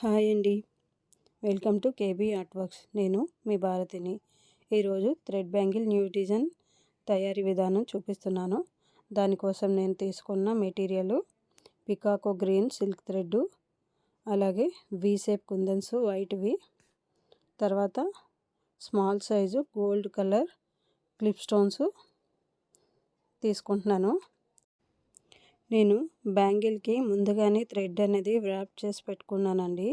Hi అండి. Welcome to KB art works. నేను మీ భారతిని. ఈరోజు థ్రెడ్ బ్యాంగిల్ న్యూ డిజైన్ తయారీ విధానం చూపిస్తున్నాను. దానికోసం నేను తీసుకున్న మెటీరియల్ పికాకో గ్రీన్ సిల్క్ థ్రెడ్, అలాగే వి షేప్ కుందన్స్ వైట్వి, తర్వాత small size gold colour clip stones తీసుకుంటున్నాను. నేను బ్యాంగిల్కి ముందుగానే థ్రెడ్ అనేది వ్రాప్ చేసి పెట్టుకున్నానండి.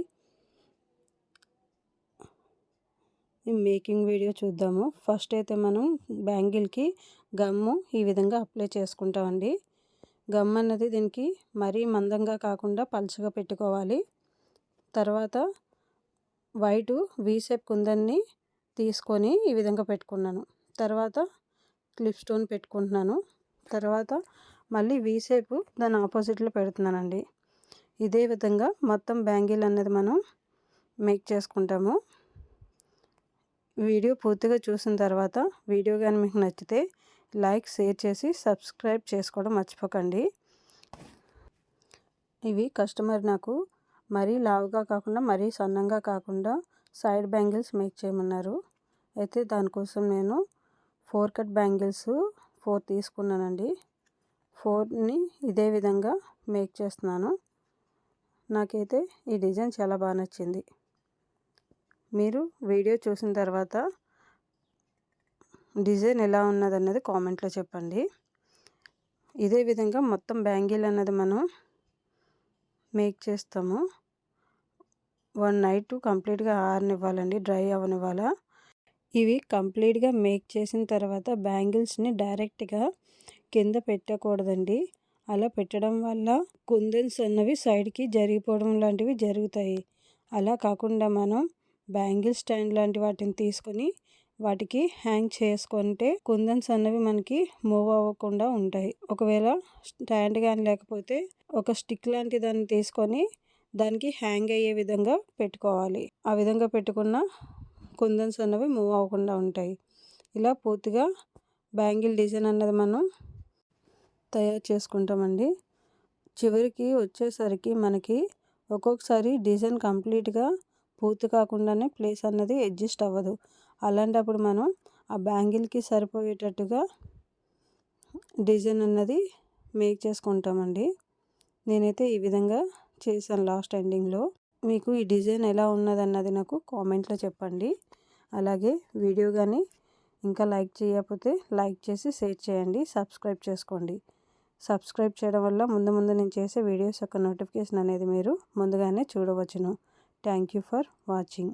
మేకింగ్ వీడియో చూద్దాము. ఫస్ట్ అయితే మనం బ్యాంగిల్కి గమ్ము ఈ విధంగా అప్లై చేసుకుంటామండి. గమ్ అన్నది దీనికి మరీ మందంగా కాకుండా పలుచగా పెట్టుకోవాలి. తర్వాత వైట్ వి షేప్ కుందన్ని తీసుకొని ఈ విధంగా పెట్టుకున్నాను. తర్వాత క్లిప్ స్టోన్ పెట్టుకుంటున్నాను. తర్వాత మళ్ళీ వి షేప్ దాని ఆపోజిట్లో పెడుతున్నానండి. ఇదే విధంగా మొత్తం బ్యాంగిల్ అనేది మనం మేక్ చేసుకుంటాము. వీడియో పూర్తిగా చూసిన తర్వాత వీడియో కానీ మీకు నచ్చితే లైక్, షేర్ చేసి సబ్స్క్రైబ్ చేసుకోవడం మర్చిపోకండి. ఇవి కస్టమర్ నాకు మరీ లావుగా కాకుండా మరీ సన్నంగా కాకుండా సైడ్ బ్యాంగిల్స్ మేక్ చేయమన్నారు. అయితే దానికోసం నేను 4 కట్ బ్యాంగిల్స్ 4 తీసుకున్నానండి. 4ని ఇదే విధంగా మేక్ చేస్తున్నాను. నాకైతే ఈ డిజైన్ చాలా బాగా నచ్చింది. మీరు వీడియో చూసిన తర్వాత డిజైన్ ఎలా ఉన్నదన్నది కామెంట్లో చెప్పండి. ఇదే విధంగా మొత్తం బ్యాంగిల్ అన్నది మనం మేక్ చేస్తాము. 1 నైట్ కంప్లీట్గా ఆరనివ్వాలండి, డ్రై అవనివ్వాలా. ఇవి కంప్లీట్గా మేక్ చేసిన తర్వాత బ్యాంగిల్స్ని డైరెక్ట్గా కింద పెట్టకూడదండి. అలా పెట్టడం వల్ల కుందన్స్ అన్నవి సైడ్కి జరిగిపోవడం లాంటివి జరుగుతాయి. అలా కాకుండా మనం బ్యాంగిల్ స్టాండ్ లాంటి వాటిని తీసుకొని వాటికి హ్యాంగ్ చేసుకుంటే కుందన్స్ అన్నవి మనకి మూవ్ అవ్వకుండా ఉంటాయి. ఒకవేళ స్టాండ్ కానీ లేకపోతే ఒక స్టిక్ లాంటి దాన్ని తీసుకొని దానికి హ్యాంగ్ అయ్యే విధంగా పెట్టుకోవాలి. ఆ విధంగా పెట్టుకున్న కుందన్స్ అన్నవి మూవ్ అవ్వకుండా ఉంటాయి. ఇలా పూర్తిగా బ్యాంగిల్ డిజైన్ అన్నది మనం తయారు చేసుకుంటామండి. చివరికి వచ్చేసరికి మనకి ఒక్కొక్కసారి డిజైన్ కంప్లీట్గా పూర్తి కాకుండానే ప్లేస్ అన్నది అడ్జస్ట్ అవ్వదు. అలాంటప్పుడు మనం ఆ బ్యాంగిల్కి సరిపోయేటట్టుగా డిజైన్ అన్నది మేక్ చేసుకుంటామండి. నేనైతే ఈ విధంగా చేశాను లాస్ట్ ఎండింగ్లో. మీకు ఈ డిజైన్ ఎలా ఉన్నదన్నది నాకు కామెంట్లో చెప్పండి. అలాగే వీడియో కానీ ఇంకా లైక్ చేయకపోతే లైక్ చేసి షేర్ చేయండి, సబ్స్క్రైబ్ చేసుకోండి. సబ్స్క్రైబ్ చేయడం వల్ల ముందు నేను చేసే వీడియోస్ యొక్క నోటిఫికేషన్ అనేది మీరు ముందుగానే చూడవచ్చును. Thank you for watching.